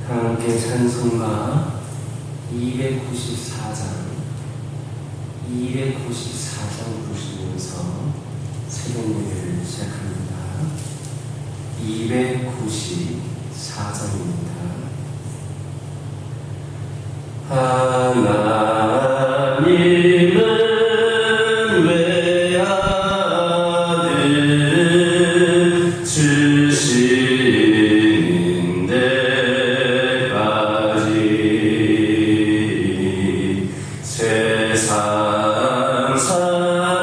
함께 찬송가 294장 부르시면서 새벽 예배를 시작합니다. 294장입니다. 하나님은 외아들 주시는 데까지 세상 사랑하니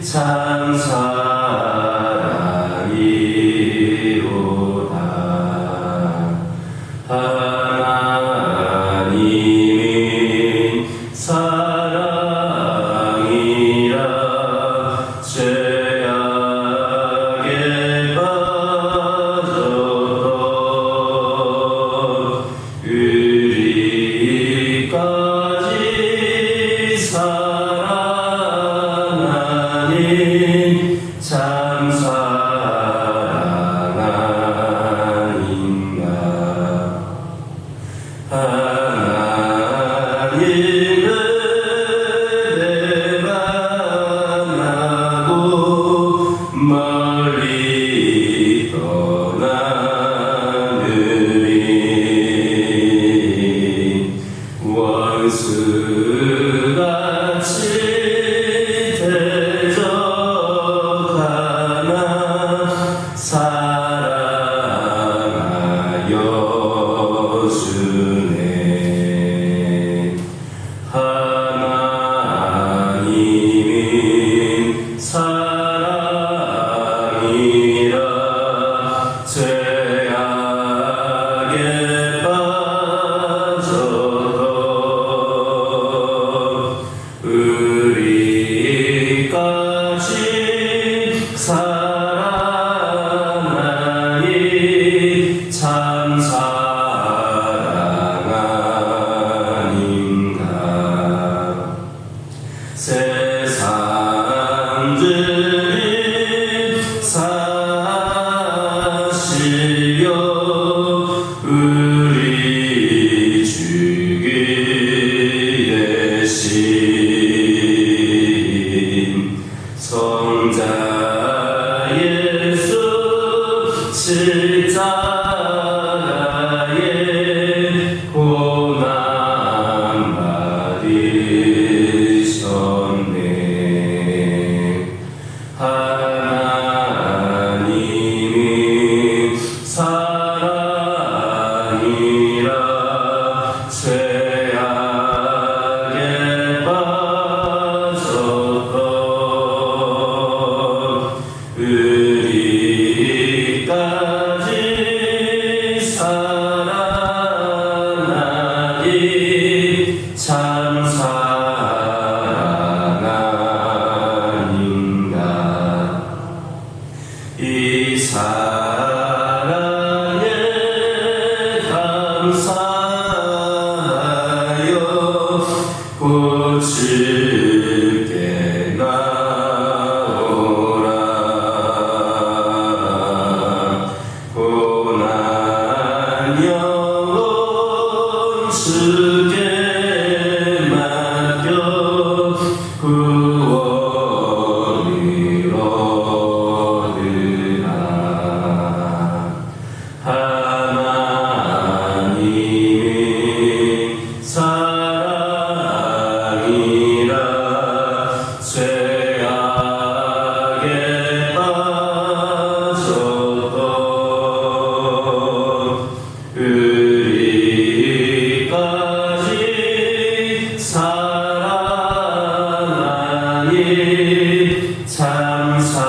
참 사랑이로다. 하나님이 사랑이라 죄악에 빠졌던 우리까지 사랑하니 참 사랑아닌가. 하나님을 만나고 멀리 떠나느니 원수같이 대적하나 사랑하여 주네. 하나님이 사랑이라 죄악에 빠졌던 우리까지 사랑하니 참 사랑아닌가. 세상들이 사시려 우리 주 대신 성자 예수 십자가에 고난 받으셨네. 하나님이 사랑이라 죄악에 빠졌던 우리까지 사랑하니 참 사랑아닌가. 이 사랑에 감사하여 곧 주께 나오라. 고난 영혼 주께 맡겨 구원을 얻으라. 하나님이 사랑이라 죄악에 빠졌던 우리까지 사랑하니 참 사랑아닌가.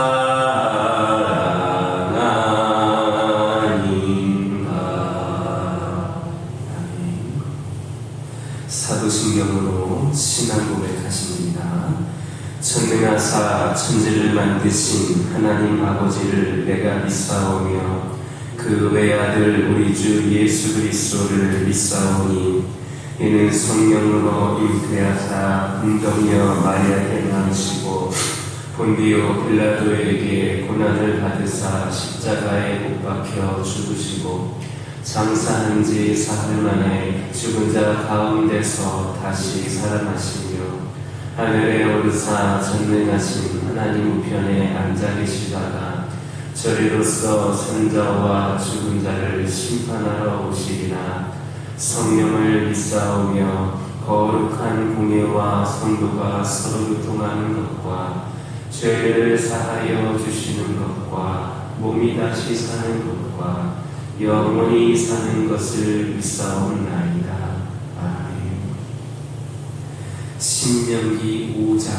사도신경으로 신앙 고백하십니다. 전능하사 천지를 만드신 하나님 아버지를 내가 믿사오며 그 외아들 우리 주 예수 그리스도를 믿사오니 이는 성령으로 잉태하사 은동여 마리아에게 나으시고 본디오 빌라도에게 고난을 받으사 십자가에 못 박혀 죽으시고 장사한 지 사흘 만에 죽은 자 가운데서 다시 살아나시며 하늘에 오르사 전능하신 하나님 우편에 앉아 계시다가 저리로서 산자와 죽은 자를 심판하러 오시리라. 성령을 믿사오며 거룩한 공예와 성도가 서로 교통하는 것과 죄를 사하여 주시는 것과 몸이 다시 사는 것과 영원히 사는 것을 믿사옵나이다. 아멘. 신명기 5장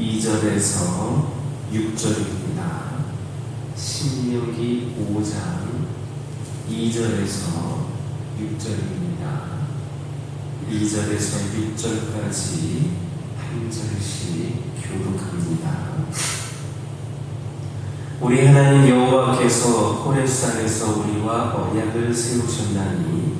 2절에서 6절입니다. 신명기 5장 2절에서 6절입니다. 2절에서 6절까지 한 절씩 교독합니다. 우리 하나님 여호와께서 호렙산에서 우리와 언약을 세우셨나니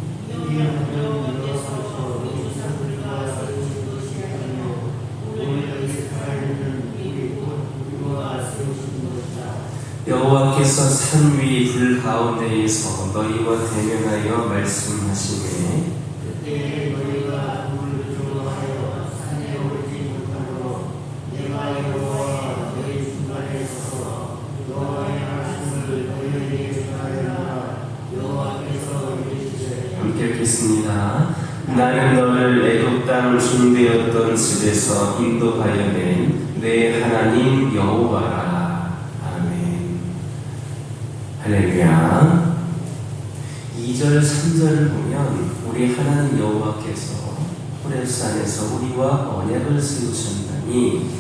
여호와께서 산 위 불 가운데에서 너희와 대면하여 말씀하시매 그때 너희가 물을 좋아하여 산에 오르지 못하므로 내가 여호와 너희 중간에 서서 여호와의 말씀을 너희에게 전하리라. 여호와께서 이르시되 함께 읽겠습니다. 나는 너를 애굽 땅 종되었던 집에서 인도하여 낸 내 하나님 여호와라. 아멘. 할렐루야. 2절 3절을 보면 우리 하나님 여호와께서 호렙산에서 우리와 언약을 세우셨나니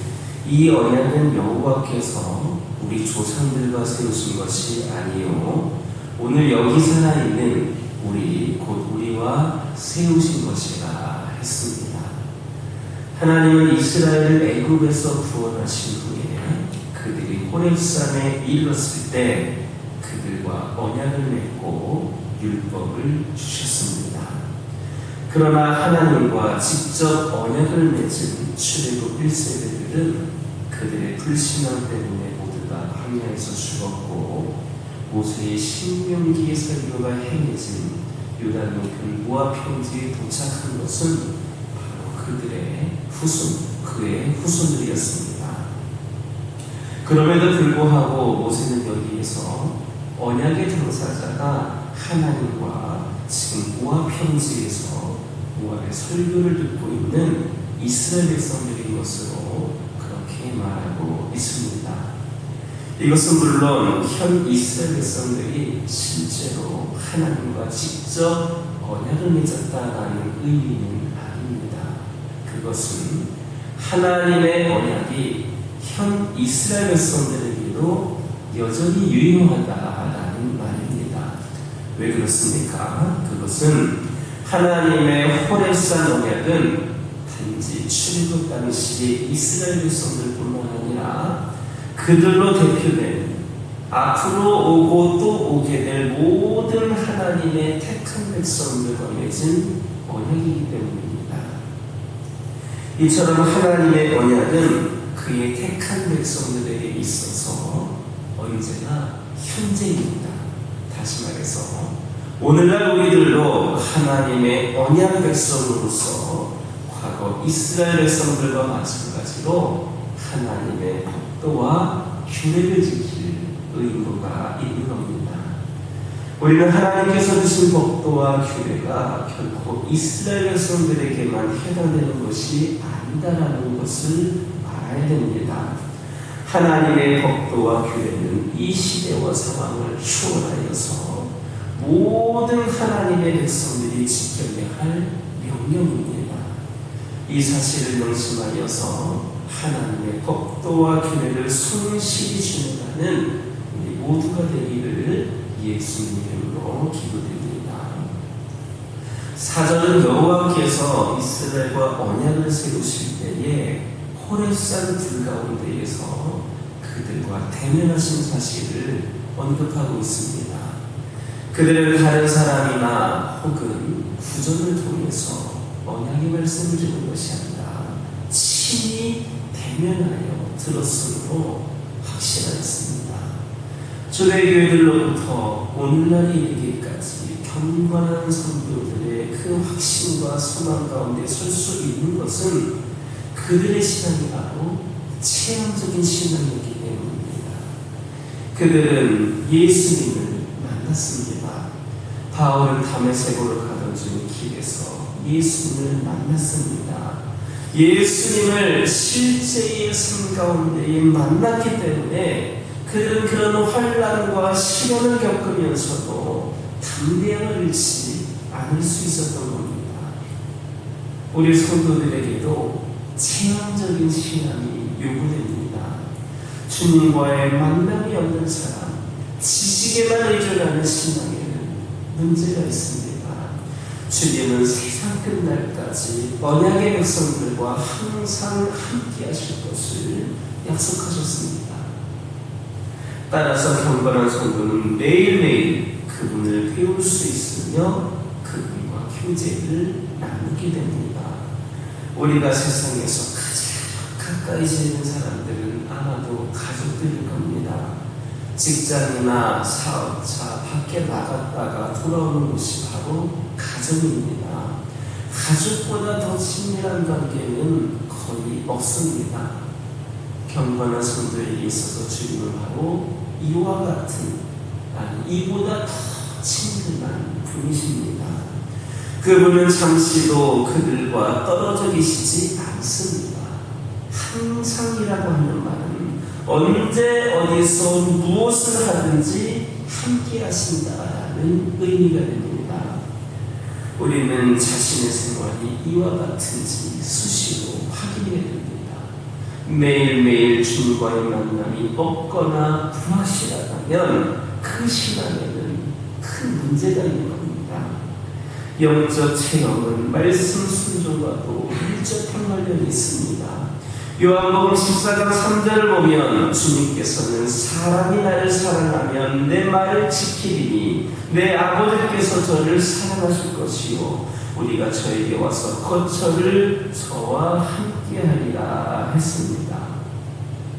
이 언약은 여호와께서 우리 조상들과 세우신 것이 아니요 오늘 여기 살아있는 우리 곧 우리와 세우신 것이라 했습니다. 하나님은 이스라엘을 애굽에서 구원하신 후에 그들이 호렙산에 이르렀을 때 그들과 언약을 맺고 율법을 주셨습니다. 그러나 하나님과 직접 언약을 맺은 출애굽 1세대들은 그들의 불신앙 때문에 모두가 광야에서 죽었고 모세의 신명기의 설교가 행해진 유다 높은 모압 평지에 도착한 것은 바로 그들의 그의 후손들이었습니다. 그럼에도 불구하고 모세는 여기에서 언약의 당사자가 하나님과 지금 모압 평지에서 모압의 설교를 듣고 있는 이스라엘 백성들인 것으로 그렇게 말하고 있습니다. 이것은 물론 현 이스라엘 백성들이 실제로 하나님과 직접 언약을 맺었다라는 의미는 아닙니다. 그것은 하나님의 언약이 현 이스라엘 백성들에게도 여전히 유효하다라는 말입니다. 왜 그렇습니까? 그것은 하나님의 호렙산 언약은 단지 출애굽 당시의 이스라엘 백성들뿐만 아니라 그들로 대표된 앞으로 오고 또 오게 될 모든 하나님의 택한 백성들과 맺은 언약이기 때문입니다. 이처럼 하나님의 언약은 그의 택한 백성들에게 있어서 언제나 현재입니다. 다시 말해서 오늘날 우리들도 하나님의 언약 백성으로서 과거 이스라엘 백성들과 마찬가지로 하나님의 법도와 규례를 지킬 의무가 있는 겁니다. 우리는 하나님께서 주신 법도와 규례가 결코 이스라엘 백성들에게만 해당되는 것이 아니다라는 것을 알아야 됩니다. 하나님의 법도와 규례는 이 시대와 상황을 초월하여서 모든 하나님의 백성들이 지켜야 할 명령입니다. 이 사실을 명심하여서 하나님의 법도와 규례를 성실히 준행하는 우리 모두가 되기를 예수님 이름으로 기도드립니다. 4절은 여호와께서 이스라엘과 언약을 세우실 때에 호렙산 불 가운데에서 그들과 대면하신 사실을 언급하고 있습니다. 그들은 다른 사람이나 혹은 구전을 통해서 언약의 말씀을 주는 것이 아니라 친히 대면하여 들었으므로 확신하였습니다. 초대교회들로부터 오늘날에 이르기까지 경건한 성도들의 그 확신과 소망 가운데 설 수 있는 것은 그들의 신앙이 바로 체험적인 신앙이기 때문입니다. 그들은 예수님을 만났습니다. 바울은 다메섹으로 가던 중 길에서 예수님을 만났습니다. 예수님을 실제의 삶 가운데 만났기 때문에 그들은 그런 환난과 시련을 겪으면서도 담대함을 잃지 않을 수 있었던 겁니다. 우리 성도들에게도 체험적인 신앙이 요구됩니다. 주님과의 만남이 없는 사람, 지식에만 의존하는 신앙에는 문제가 있습니다. 주님은 세상 끝날까지 언약의 백성들과 항상 함께 하실 것을 약속하셨습니다. 따라서 경건한 성도는 매일매일 그분을 배울 수 있으며 그분과 교제를 나누게 됩니다. 우리가 세상에서 가장 가까이 지내는 사람들은 아마도 가족들일 겁니다. 직장이나 사업차 밖에 나갔다가 돌아오는 곳이 바로 가정입니다. 가족보다 더 친밀한 관계는 거의 없습니다. 경건한 성도에게 있어서 주님은 바로 이와 같은, 이보다 더 친밀한 분이십니다. 그분은 잠시도 그들과 떨어져 계시지 않습니다. 항상이라고 하는 말은 언제 어디서 무엇을 하든지 함께 하신다라는 의미가 됩니다. 우리는 자신의 생활이 이와 같은지 수시로 확인해야 됩니다. 매일매일 주님과의 만남이 없거나 불확실하다면 그 신앙에는 큰 문제가 있는 겁니다. 영적 체험은 말씀 순종과도 밀접한 관련이 있습니다. 요한복음 14장 3절을 보면 주님께서는 사람이 나를 사랑하면 내 말을 지키리니 내 아버지께서 저를 사랑하실 것이요 우리가 저에게 와서 거처를 저와 함께하리라 했습니다.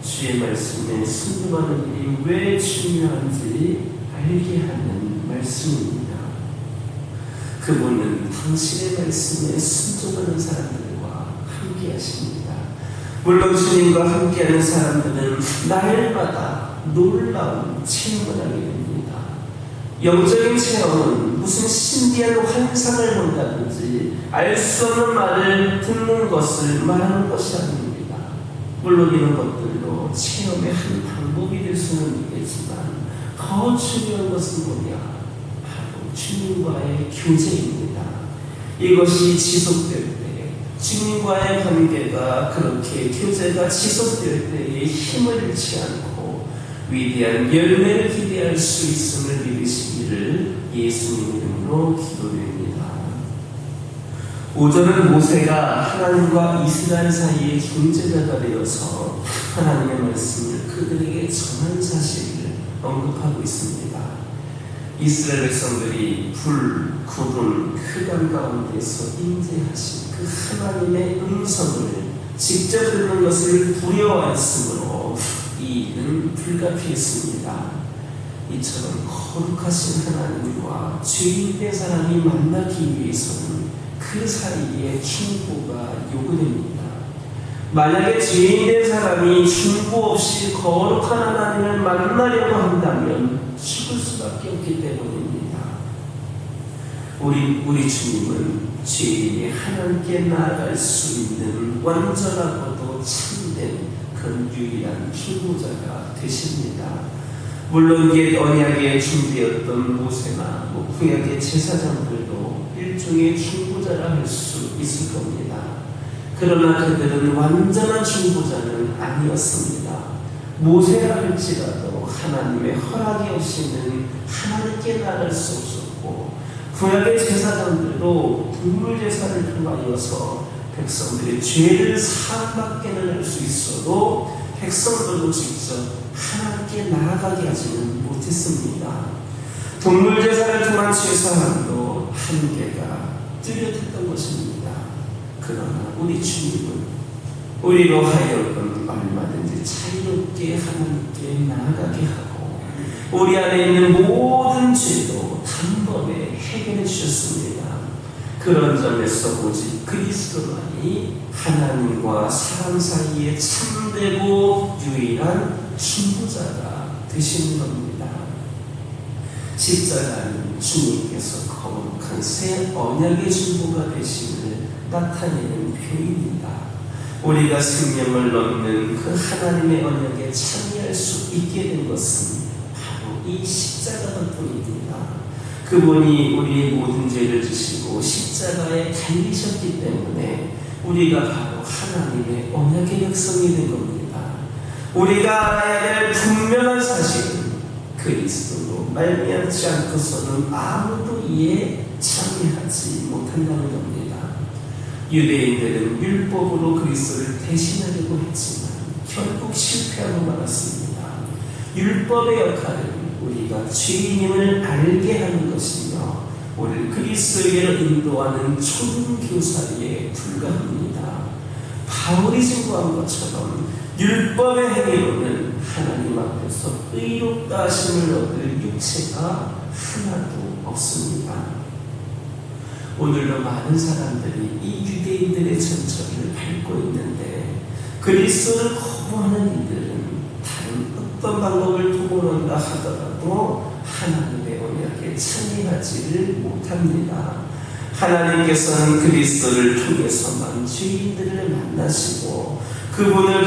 주의 말씀에 순종하는 일이 왜 중요한지 알게 하는 말씀입니다. 그분은 당신의 말씀에 순종하는 사람들과 함께 하십니다. 물론 주님과 함께하는 사람들은 날마다 놀라운 체험을 하게 됩니다. 영적인 체험은 무슨 신비한 환상을 본다든지 알 수 없는 말을 듣는 것을 말하는 것이 아닙니다. 물론 이런 것들도 체험의 한 방법이 될 수는 있겠지만 더 중요한 것은 뭐냐? 바로 주님과의 교제입니다. 이것이 지속될 때 주님과의 관계가 그렇게 교제가 지속될 때에 힘을 잃지 않고 위대한 열매를 기대할 수 있음을 믿으시기를 예수님 이름으로 기도드립니다. 오전은 모세가 하나님과 이스라엘 사이의 중재자가 되어서 하나님의 말씀을 그들에게 전한 사실을 언급하고 있습니다. 이스라엘 백성들이 불, 구름, 흑암 가운데서 임재하신 그 하나님의 음성을 직접 듣는 것을 두려워했으므로 이 일은 불가피했습니다. 이처럼 거룩하신 하나님과 죄인된 사람이 만나기 위해서는 그 사이에 충고가 요구됩니다. 만약에 죄인된 사람이 충고 없이 거룩한 하나님을 만나려고 한다면 죽을 수밖에 없기 때문입니다. 우리 주님은 죄인이 하나님께 나아갈 수 있는 완전하고도 참된 그런 유일한 충고자가 되십니다. 물론 옛 언약의 준비였던 모세나 구약의 제사장들도 일종의 충고자라 할 수 있을 겁니다. 그러나 그들은 완전한 충고자는 아니었습니다. 모세라 할지라도 하나님의 허락이 없이는 하나님께 나갈 수 없었고 구약의 제사장들도 동물 제사를 통하여서 백성들의 죄를 사함받게는 할 수 있어도 백성들도 직접 하나님께 나아가게 하지는 못했습니다. 동물 제사를 통한 제사함도 한계가 뚜렷했던 것입니다. 그러나 우리 주님은 우리로 하여금 얼마든지 자유롭게 하나님께 나아가게 하고 우리 안에 있는 모든 죄도 단번에 해결해 주셨습니다. 그런 점에서 오직 그리스도만이 하나님과 사람 사이에 참되고 유일한 중보자가 되시는 겁니다. 십자가는 주님께서 거룩한 새 언약의 중보가 되심을 나타내는 표현입니다. 우리가 생명을 얻는 그 하나님의 언약에 참여할 수 있게 된 것은 바로 이 십자가 덕분입니다. 그분이 우리의 모든 죄를 지시고 십자가에 달리셨기 때문에 우리가 바로 하나님의 언약의 백성이 된 겁니다. 우리가 알아야 될 분명한 사실은 그리스도로 말미암지 않고서는 아무도 이에 참여하지 못한다는 겁니다. 유대인들은 율법으로 그리스도를 대신하려고 했지만 결국 실패하고 말았습니다. 율법의 역할은 우리가 죄인임을 알게 하는 것이며 우리를 그리스도에게로 인도하는 초등교사에 불과합니다. 바울이 증거한 것처럼 율법의 행위로는 하나님 앞에서 의롭다 하심을 얻을 육체가 하나도 없습니다. 오늘도 많은 사람들이 이 유대인들의 전철을 밟고 있는데 그리스도를 거부하는 이들은 다른 어떤 방법을 통원한다 하더라도 하나님의 언약에 참여하지를 못합니다. 하나님께서는 그리스도를 통해서만 죄인들을 만나시고 그분을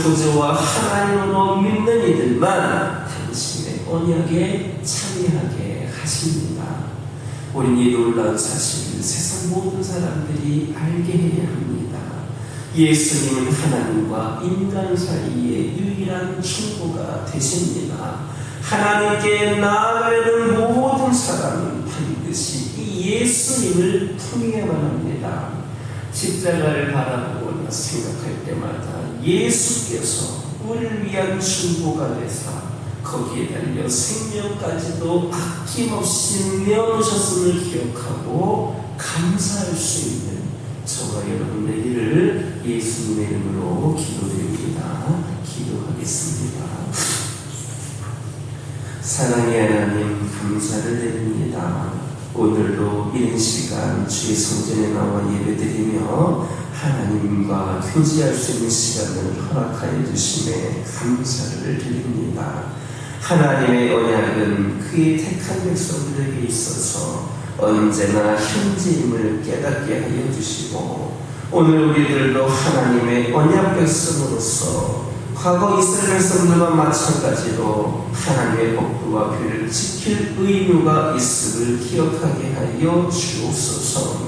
구주와 하나님으로 믿는 이들만 당신의 언약에 참여하게 하십니다. 우리는 이 놀라운 사실을 세상 모든 사람들이 알게 해야 합니다. 예수님은 하나님과 인간 사이의 유일한 충고가 되십니다. 하나님께 나아가려는 모든 사람은 반드시 이 예수님을 품어야만 합니다. 십자가를 바라보거나 생각할 때마다 예수께서 우리를 위한 충고가 되사 거기에 달려 생명까지도 아낌없이 내어놓으셨음을 기억하고 감사할 수 있는 저와 여러분 되기를 예수님의 이름으로 기도드립니다. 기도하겠습니다. 사랑의 하나님 감사를 드립니다. 오늘도 이른 시간 주의 성전에 나와 예배드리며 하나님과 교제할 수 있는 시간을 허락하여 주심에 감사를 드립니다. 하나님의 언약은 그의 택한 백성들에게 있어서 언제나 현재임을 깨닫게 하여 주시고 오늘 우리들도 하나님의 언약 백성으로서 과거 이스라엘 백성들과 마찬가지로 하나님의 법도와 규례를 지킬 의무가 있음을 기억하게 하여 주옵소서.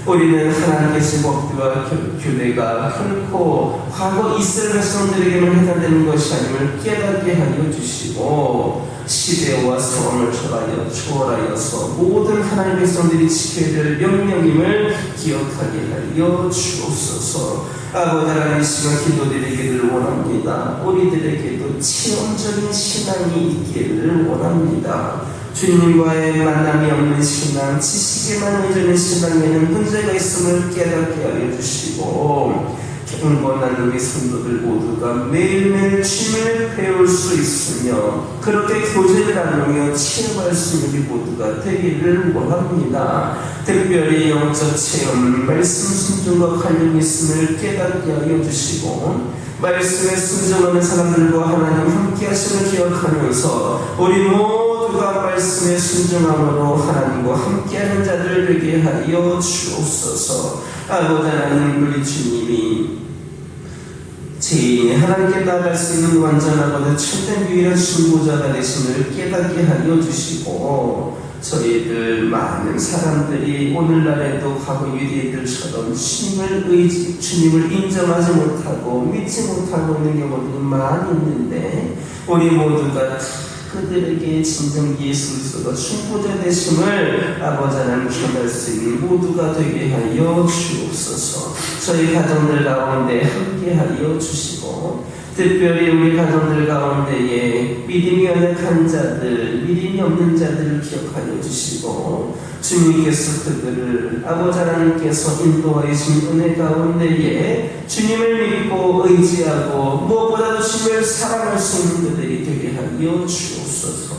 우리는 하나님께서 법도와 규례가 결코 과거 이스라엘 백성들에게만 해당되는 것이 아님을 깨닫게 하여 주시고 시대와 상황을 초월하여서 모든 하나님의 백성들이 지켜야 될 명령임을 기억하게 하여 주옵소서. 아버지 하나님 시간 기도드리기를 원합니다. 우리들에게도 체험적인 신앙이 있기를 원합니다. 주님과의 만남이 없는 신앙, 지식에만 의존한 신앙에는 문제가 있음을 깨닫게 하여 주시고 경건한 우리 성도들 모두가 매일매일 주님을 배울 수 있으며 그렇게 교제를 나누며 체험할 수 있는 우리 모두가 되기를 원합니다. 특별히 영적 체험, 말씀 순종과 관련이 있음을 깨닫게 하여 주시고 말씀에 순종하는 사람들과 하나님 함께 하심을 기억하면서 우리 모두가 말씀에 순종함으로 하나님과 함께하는 자들 되게 하여 주옵소서. 아버지 하나님 우리 주님이 죄인이 하나님께 나아갈 수 있는 완전하고도 참된 유일한 중보자가 되심을 깨닫게 하여 주시고 저희들 많은 사람들이 오늘날에도 과거 유대인들처럼 주님을 인정하지 못하고 믿지 못하고 있는 경우들이 많이 있는데 우리 모두가 그들에게 진정 예수 그리스도가 중보자 되심을 아버지 하나님 기억할 수 있는 모두가 되게 하여 주옵소서. 저희 가정들 가운데 함께 하여 주시고 특별히 우리 가정들 가운데에 믿음이 연약한 자들, 믿음이 없는 자들을 기억하여 주시고 주님께서 그들을 아버지 하나님께서 인도하여 주신 은혜 가운데에 주님을 믿고 의지하고 무엇보다도 주님을 사랑할 수 있는 그들이 되게 하여 주옵소서.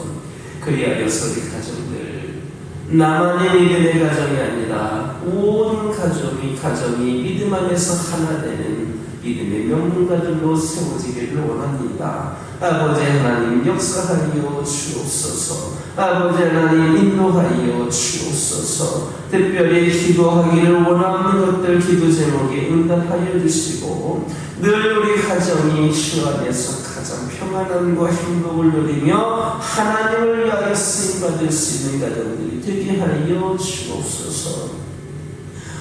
그리하여서 우리 가정들 나만의 믿음의 가정이 아니라 온 가정이 믿음 안에서 하나 되는 믿음의 명문가들로 세워지기를 원합니다. 아버지 하나님 역사하여 주옵소서. 아버지 하나님 인도하여 주옵소서. 특별히 기도하기를 원하는 것들 기도 제목에 응답하여 주시고 늘 우리 가정이 주 안에서 가장 평안함과 행복을 누리며 하나님을 위하여 쓰임받을 수 있는 가정들이 되게 하여 주옵소서.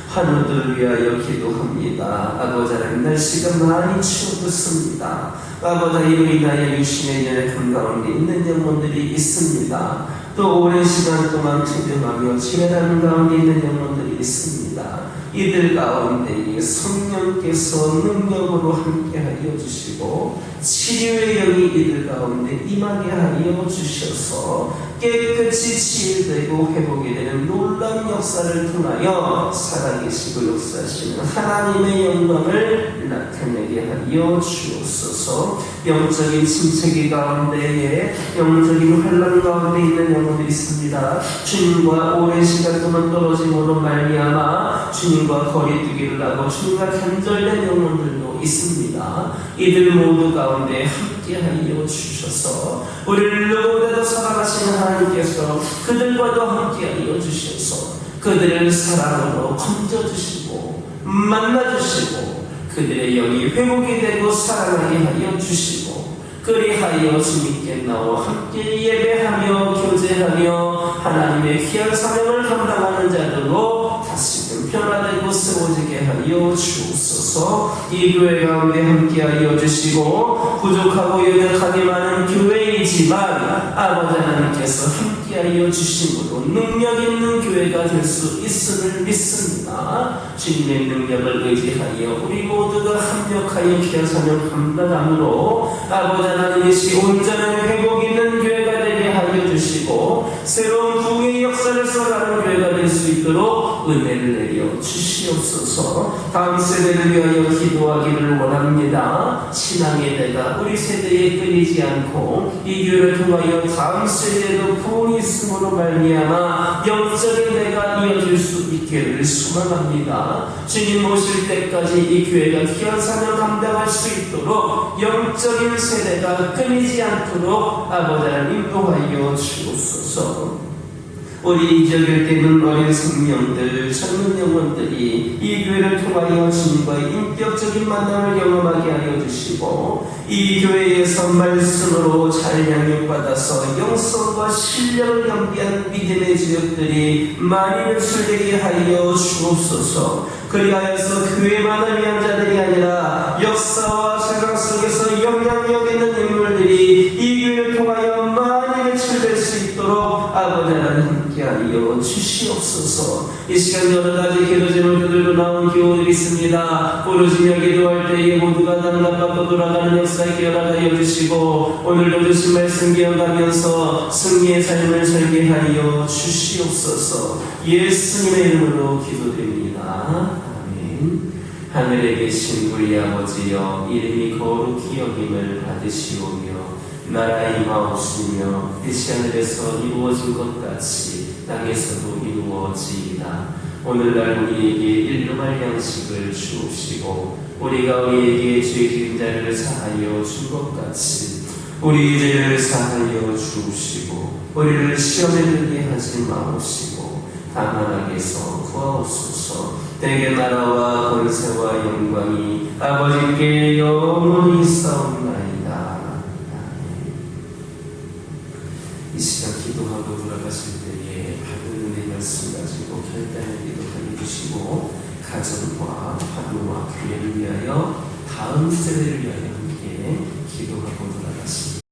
하늘을 위하여 기도합니다. 아버지 하나님 날씨가 많이 추워졌습니다. 아버지 이로 인하여 유신의 연약한 가운데 있는 영혼들이 있습니다. 또 오랜 시간 동안 투병하며 치매하는 가운데 있는 영혼들이 있습니다. 이들 가운데 성령께서 능력으로 함께하여 주시고 치료의 영이 이들 가운데 임하게 하여 주셔서 깨끗이 치유되고 회복이 되는 놀라운 역사를 통하여 살아계시고 역사하시는 하나님의 영광을 나타내게 하여 주옵소서. 영적인 침체기 가운데에 영적인 환란 가운데 있는 영혼들이 있습니다. 주님과 오랜 시간 동안 떨어짐으로 말미암아 주님과 거리두기를 하고 주님과 단절된 영혼들도 있습니다. 이들 모두 가운데 함께하여 주셔서 우리를 누구보다도 사랑하시는 하나님께서 그들과도 함께하여 주셔서 그들을 사랑으로 건져주시고 만나주시고 그들의 영이 회복이 되고 사랑하게 하여 주시고 그리하여 주님께 나와 함께 예배하며 교제하며 하나님의 귀한 사명을 감당하는 자들로 다시금 변화되고 세워지게 하여 주옵소서. 이 교회 가운데 함께하여 주시고 부족하고 연약하게 많은 교회이지만 아버지 하나님께서 함께하여 주심으로 능력 있는 교회가 될 수 있음을 믿습니다. 주님의 능력을 의지하여 우리 모두가 합력하여 귀한 사명 감당함으로 아버지 하나님이시 온전한 회복 있는 교회가 되게 하여 주시고 새로운 부흥의 역사를 써가는 교회가 될 수 있도록 은혜를 내려 주시옵소서. 다음 세대를 위하여 기도하기를 원합니다. 신앙의 대가 우리 세대에 끊이지 않고 이 교회를 통하여 다음 세대에도 부흥이 있음으로 말미암아 영적인 대가 이어질 수 있기를 소망합니다. 주님 오실 때까지 이 교회가 귀한 사명 감당할 수 있도록 영적인 세대가 끊이지 않도록 아버지 하나님 인도하여 주옵소서. 우리 이적일 때는 어린 생명들, 젊은 영혼들이 이 교회를 통하여 주님과의 인격적인 만남을 경험하게 하여 주시고 이 교회에서 말씀으로 잘 양육받아서 영성과 실력을 겸비한 믿음의 주역들이 많이 배출되게 하여 주옵소서. 그리하여서 교회만을 위한 자들이 아니라 역사와 세상 속에서 영향력 있는 인물들이 이 교회를 통하여 많이 배출될 수 있도록 아버지 하나님 함께하여 주시옵소서. 이 시간 여러 가지 기도 제목을 들고 나온 교우들이 있습니다. 부르짖며 기도할 때에 모두가 단답받고 돌아가는 역사에 기억하여 주시고 오늘도 주신 말씀 기억하면서 승리의 삶을 살게 하여 주시옵소서. 예수님의 이름으로 기도드립니다. 아멘. 하늘에 계신 우리 아버지여 이름이 거룩히 여김을 받으시오며 나라 임하옵시며 뜻이 하늘에서 이루어진 것 같이 땅에서도 이루어지이다. 오늘날 우리에게 일용할 양식을 주옵시고 우리가 우리에게 죄 지은 자를 사하여 준 것 같이 우리 죄를 사하여 주옵시고 우리를 시험에 들게 하지 마옵시고 다만 악에서 구하옵소서. 대개 나라와 권세와 영광이 아버지께 영원히 있사옵나이다. 이 시간 기도하고 돌아가실 때에 받은 은혜 말씀 가지고 결단의 기도하여 주시고 가정과 하루와 교회를 위하여 다음 세대를 위하여 함께 기도하고 돌아가십니다.